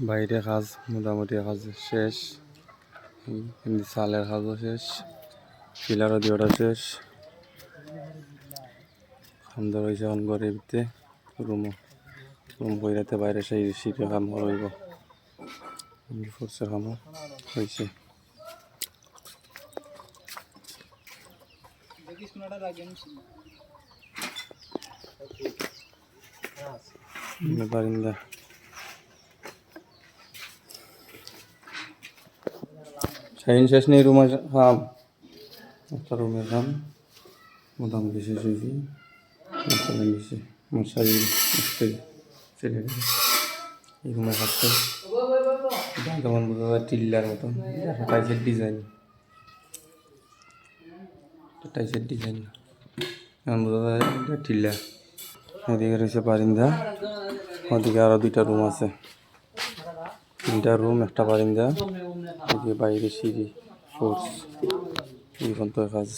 বাইরে কাজ মোটামুটি কাজ শেষ, এমনি চালের কাজও শেষ, পিলারও দিওটা শেষ। সুন্দর হয়েছে এখন ঘরের ভিতরে রুম বইরাতে বাইরে সেই শীতে কাম হইব ফোর্সে কামও হয়েছে। বারিন্দা শাহিন শেষ নেই রুমের কাম, একটা রুমের কাম মোটামুটি শেষ হয়েছে। মশারি ছেড়ে এই রুমের কাজটা যেমন বোঝা যায় টিল্লার মতন টাইসের ডিজাইন, টাইসের ডিজাইন এমন বোঝা যায় এটা টিল্লা। এদিকে রয়েছে বারিন্দা, ওদিকে আরো দুইটা রুম আছে, তিনটা রুম একটা বারিন্দা, এদিকে বাইরে সিঁড়ি ফোর্স এই পর্যন্ত কাজ।